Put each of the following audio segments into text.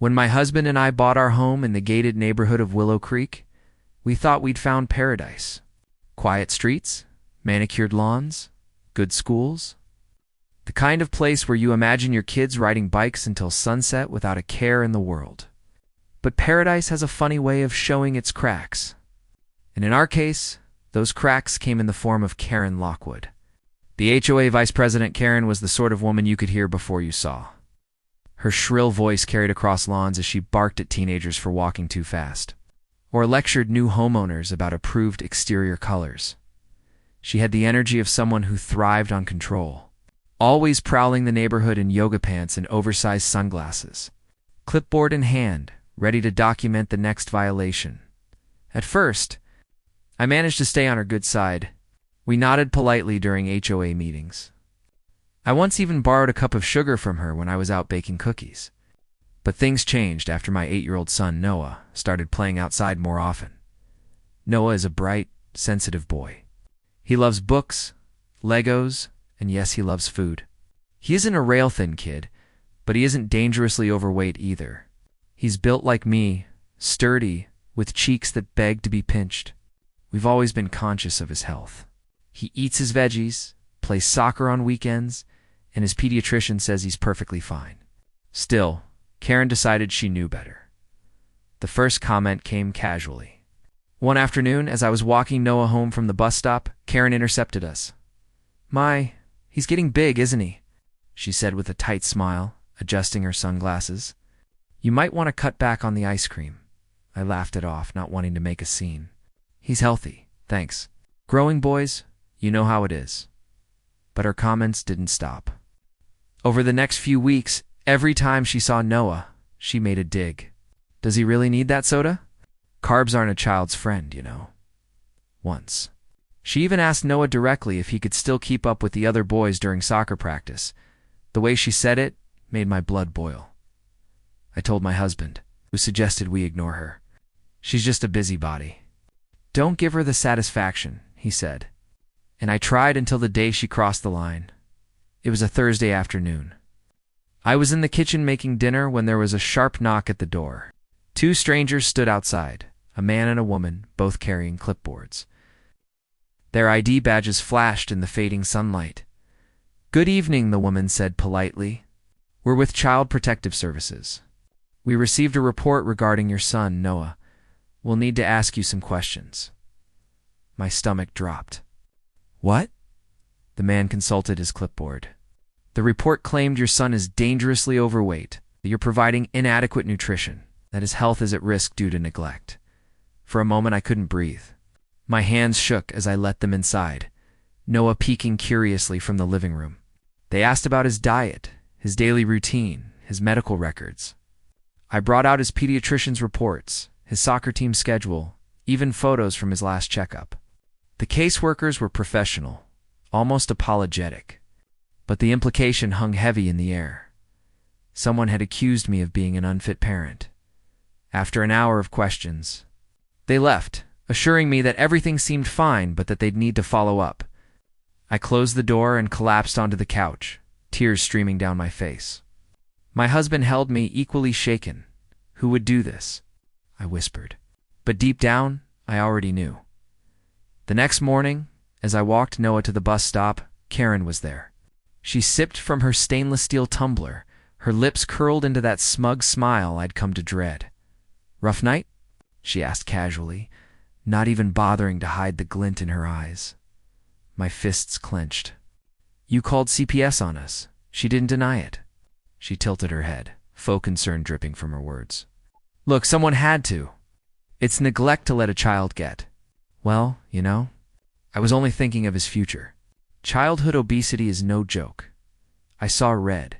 When my husband and I bought our home in the gated neighborhood of Willow Creek, we thought we'd found paradise. Quiet streets, manicured lawns, good schools. The kind of place where you imagine your kids riding bikes until sunset without a care in the world. But paradise has a funny way of showing its cracks. And in our case, those cracks came in the form of Karen Lockwood. The HOA vice president Karen was the sort of woman you could hear before you saw. Her shrill voice carried across lawns as she barked at teenagers for walking too fast, or lectured new homeowners about approved exterior colors. She had the energy of someone who thrived on control, always prowling the neighborhood in yoga pants and oversized sunglasses, clipboard in hand, ready to document the next violation. At first, I managed to stay on her good side. We nodded politely during HOA meetings. I once even borrowed a cup of sugar from her when I was out baking cookies. But things changed after my 8-year-old son, Noah, started playing outside more often. Noah is a bright, sensitive boy. He loves books, Legos, and yes, he loves food. He isn't a rail-thin kid, but he isn't dangerously overweight either. He's built like me, sturdy, with cheeks that beg to be pinched. We've always been conscious of his health. He eats his veggies, plays soccer on weekends, and his pediatrician says he's perfectly fine. Still, Karen decided she knew better. The first comment came casually. One afternoon, as I was walking Noah home from the bus stop, Karen intercepted us. "My, he's getting big, isn't he?" she said with a tight smile, adjusting her sunglasses. "You might want to cut back on the ice cream." I laughed it off, not wanting to make a scene. "He's healthy, thanks. Growing boys, you know how it is." But her comments didn't stop. Over the next few weeks, every time she saw Noah, she made a dig. "Does he really need that soda? Carbs aren't a child's friend, you know." Once, she even asked Noah directly if he could still keep up with the other boys during soccer practice. The way she said it made my blood boil. I told my husband, who suggested we ignore her. "She's just a busybody. Don't give her the satisfaction," he said. And I tried until the day she crossed the line. It was a Thursday afternoon. I was in the kitchen making dinner when there was a sharp knock at the door. 2 strangers stood outside, a man and a woman, both carrying clipboards. Their ID badges flashed in the fading sunlight. "Good evening," the woman said politely. "We're with Child Protective Services. We received a report regarding your son, Noah. We'll need to ask you some questions." My stomach dropped. "What?" The man consulted his clipboard. "The report claimed your son is dangerously overweight, that you're providing inadequate nutrition, that his health is at risk due to neglect." For a moment I couldn't breathe. My hands shook as I let them inside, Noah peeking curiously from the living room. They asked about his diet, his daily routine, his medical records. I brought out his pediatrician's reports, his soccer team schedule, even photos from his last checkup. The caseworkers were professional, almost apologetic, but the implication hung heavy in the air. Someone had accused me of being an unfit parent. After an hour of questions, they left, assuring me that everything seemed fine but that they'd need to follow up. I closed the door and collapsed onto the couch, tears streaming down my face. My husband held me, equally shaken. "Who would do this?" I whispered. But deep down, I already knew. The next morning, as I walked Noah to the bus stop, Karen was there. She sipped from her stainless steel tumbler, her lips curled into that smug smile I'd come to dread. "Rough night?" she asked casually, not even bothering to hide the glint in her eyes. My fists clenched. "You called CPS on us. She didn't deny it." She tilted her head, faux concern dripping from her words. "Look, someone had to. It's neglect to let a child get. Well, you know, I was only thinking of his future. Childhood obesity is no joke." I saw red.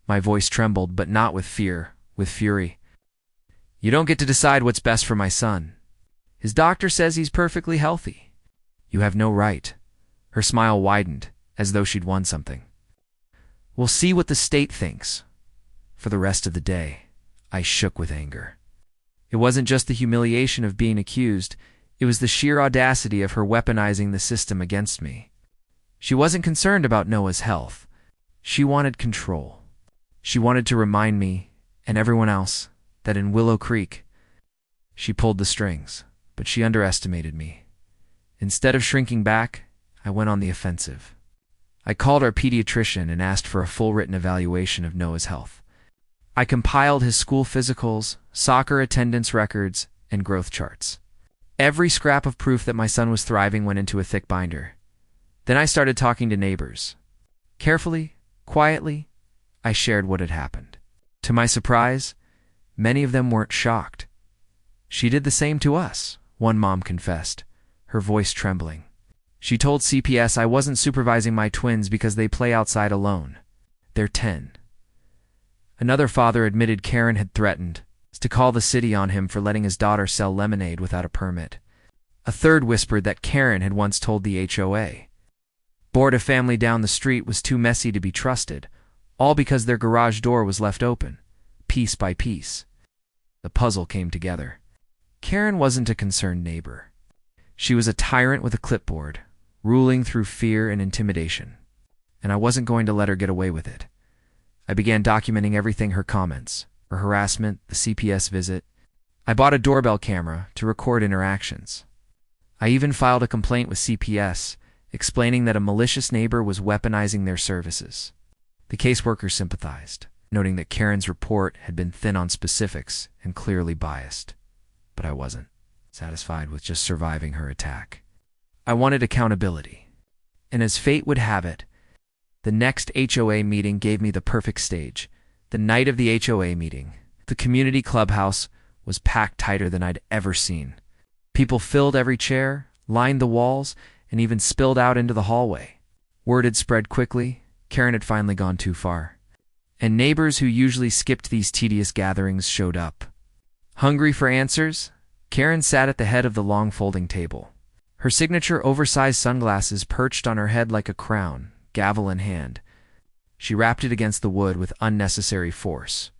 My voice trembled, but not with fear, with fury. "You don't get to decide what's best for my son. His doctor says he's perfectly healthy. You have no right." Her smile widened, as though she'd won something. "We'll see what the state thinks." For the rest of the day, I shook with anger. It wasn't just the humiliation of being accused, it was the sheer audacity of her weaponizing the system against me. She wasn't concerned about Noah's health. She wanted control. She wanted to remind me, and everyone else, that in Willow Creek, she pulled the strings, but she underestimated me. Instead of shrinking back, I went on the offensive. I called our pediatrician and asked for a full written evaluation of Noah's health. I compiled his school physicals, soccer attendance records, and growth charts. Every scrap of proof that my son was thriving went into a thick binder. Then I started talking to neighbors. Carefully, quietly, I shared what had happened. To my surprise, many of them weren't shocked. "She did the same to us," one mom confessed, her voice trembling. She told CPS I wasn't supervising my twins because they play outside alone. They're 10. Another father admitted Karen had threatened to call the city on him for letting his daughter sell lemonade without a permit. A third whispered that Karen had once told the HOA. Board a family down the street was too messy to be trusted, all because their garage door was left open, piece by piece. The puzzle came together. Karen wasn't a concerned neighbor. She was a tyrant with a clipboard, ruling through fear and intimidation. And I wasn't going to let her get away with it. I began documenting everything: her comments, her harassment, the CPS visit. I bought a doorbell camera to record interactions. I even filed a complaint with CPS, explaining that a malicious neighbor was weaponizing their services. The caseworker sympathized, noting that Karen's report had been thin on specifics and clearly biased. But I wasn't satisfied with just surviving her attack. I wanted accountability. And as fate would have it, the next HOA meeting gave me the perfect stage. The night of the HOA meeting, the community clubhouse was packed tighter than I'd ever seen. People filled every chair, lined the walls, and even spilled out into the hallway. Word had spread quickly. Karen had finally gone too far. And neighbors who usually skipped these tedious gatherings showed up. Hungry for answers, Karen sat at the head of the long folding table. Her signature oversized sunglasses perched on her head like a crown, gavel in hand. She rapped it against the wood with unnecessary force.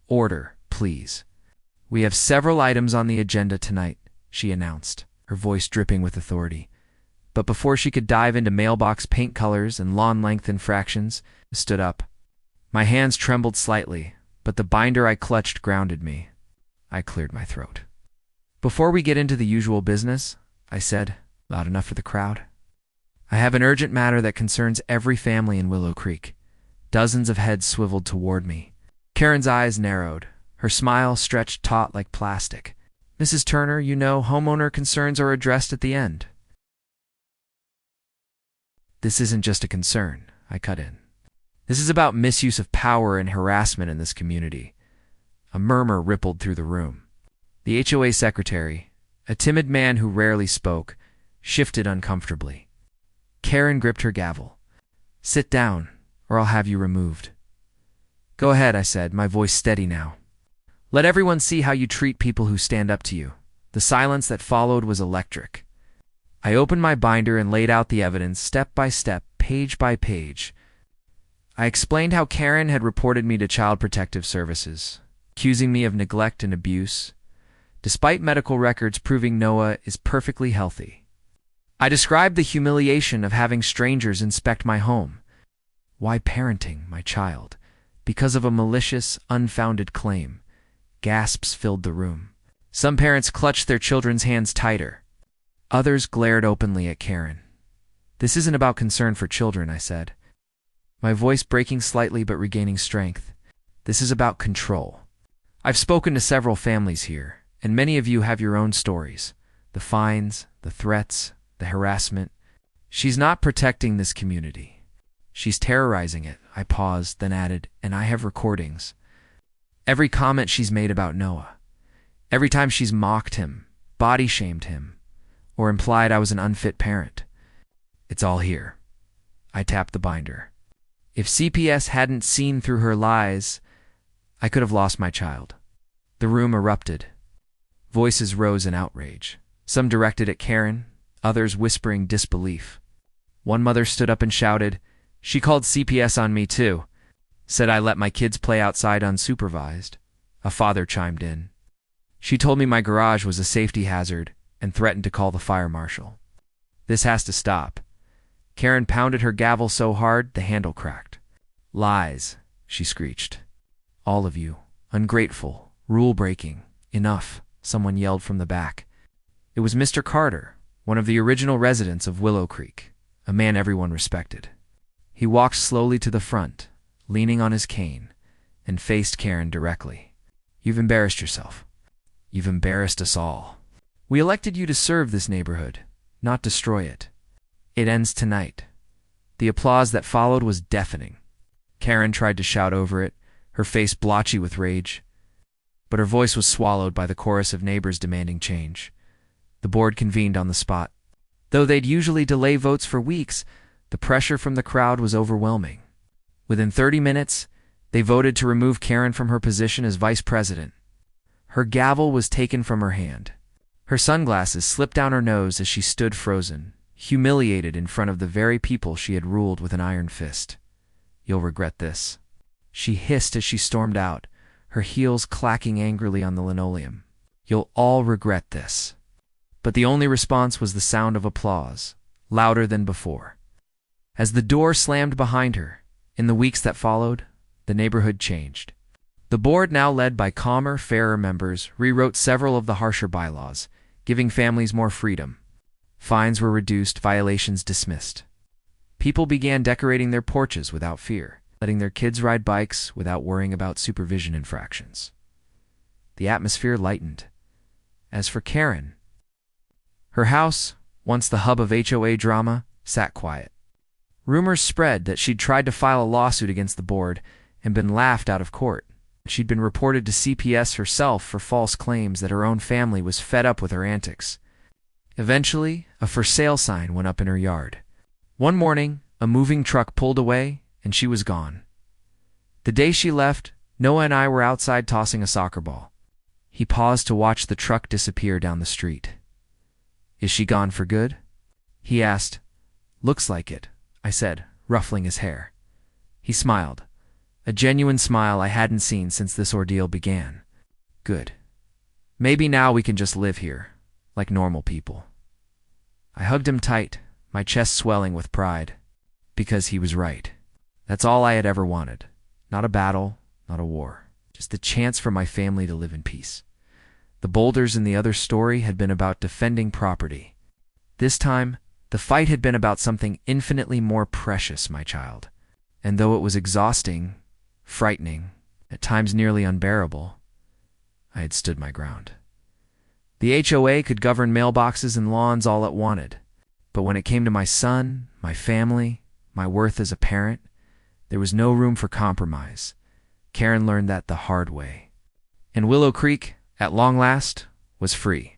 "Order, please. We have several items on the agenda tonight," she announced, her voice dripping with authority. But before she could dive into mailbox paint colors and lawn length infractions, I stood up. My hands trembled slightly, but the binder I clutched grounded me. I cleared my throat. "Before we get into the usual business," I said, loud enough for the crowd, "I have an urgent matter that concerns every family in Willow Creek." Dozens of heads swiveled toward me. Karen's eyes narrowed. Her smile stretched taut like plastic. "Mrs. Turner, you know, homeowner concerns are addressed at the end." "This isn't just a concern," I cut in. "This is about misuse of power and harassment in this community." A murmur rippled through the room. The HOA secretary, a timid man who rarely spoke, shifted uncomfortably. Karen gripped her gavel. "Sit down, or I'll have you removed." "Go ahead," I said, my voice steady now. "Let everyone see how you treat people who stand up to you." The silence that followed was electric. I opened my binder and laid out the evidence step by step, page by page. I explained how Karen had reported me to Child Protective Services, accusing me of neglect and abuse, despite medical records proving Noah is perfectly healthy. I described the humiliation of having strangers inspect my home. Why parenting my child? Because of a malicious, unfounded claim. Gasps filled the room. Some parents clutched their children's hands tighter. Others glared openly at Karen. "This isn't about concern for children," I said, my voice breaking slightly but regaining strength. "This is about control. I've spoken to several families here, and many of you have your own stories. The fines, the threats, the harassment. She's not protecting this community. She's terrorizing it." I paused, then added, "And I have recordings. Every comment she's made about Noah. Every time she's mocked him, body-shamed him, or implied I was an unfit parent. It's all here." I tapped the binder. If CPS hadn't seen through her lies, I could have lost my child. The room erupted. Voices rose in outrage, some directed at Karen, others whispering disbelief. One mother stood up and shouted, "She called CPS on me too. Said I let my kids play outside unsupervised." A father chimed in. "She told me my garage was a safety hazard and threatened to call the fire marshal. This has to stop." Karen pounded her gavel so hard the handle cracked. "Lies," she screeched. "All of you. Ungrateful, Rule breaking. Enough, someone yelled from the back. It was Mr. Carter, one of the original residents of Willow Creek, a man everyone respected. He walked slowly to the front, leaning on his cane, and faced Karen directly. You've embarrassed yourself. You've embarrassed us all. We elected you to serve this neighborhood, not destroy it. It ends tonight. The applause that followed was deafening. Karen tried to shout over it, her face blotchy with rage, but her voice was swallowed by the chorus of neighbors demanding change. The board convened on the spot. Though they'd usually delay votes for weeks, the pressure from the crowd was overwhelming. Within 30 minutes, they voted to remove Karen from her position as vice president. Her gavel was taken from her hand. Her sunglasses slipped down her nose as she stood frozen, humiliated in front of the very people she had ruled with an iron fist. You'll regret this, she hissed as she stormed out, her heels clacking angrily on the linoleum. You'll all regret this. But the only response was the sound of applause, louder than before. As the door slammed behind her, in the weeks that followed, the neighborhood changed. The board, now led by calmer, fairer members, rewrote several of the harsher bylaws, giving families more freedom. Fines were reduced, violations dismissed. People began decorating their porches without fear, letting their kids ride bikes without worrying about supervision infractions. The atmosphere lightened. As for Karen, her house, once the hub of HOA drama, sat quiet. Rumors spread that she'd tried to file a lawsuit against the board and been laughed out of court. She'd been reported to CPS herself for false claims that her own family was fed up with her antics. Eventually, a for sale sign went up in her yard. One morning, a moving truck pulled away, and she was gone. The day she left, Noah and I were outside tossing a soccer ball. He paused to watch the truck disappear down the street. Is she gone for good? He asked. Looks like it, I said, ruffling his hair. He smiled, a genuine smile I hadn't seen since this ordeal began. Good. Maybe now we can just live here, like normal people. I hugged him tight, my chest swelling with pride, because he was right. That's all I had ever wanted. Not a battle, not a war. Just the chance for my family to live in peace. The boulders in the other story had been about defending property. This time, the fight had been about something infinitely more precious, my child. And though it was exhausting, frightening, at times nearly unbearable, I had stood my ground. The HOA could govern mailboxes and lawns all it wanted, but when it came to my son, my family, my worth as a parent, there was no room for compromise. Karen learned that the hard way. And Willow Creek, at long last, was free.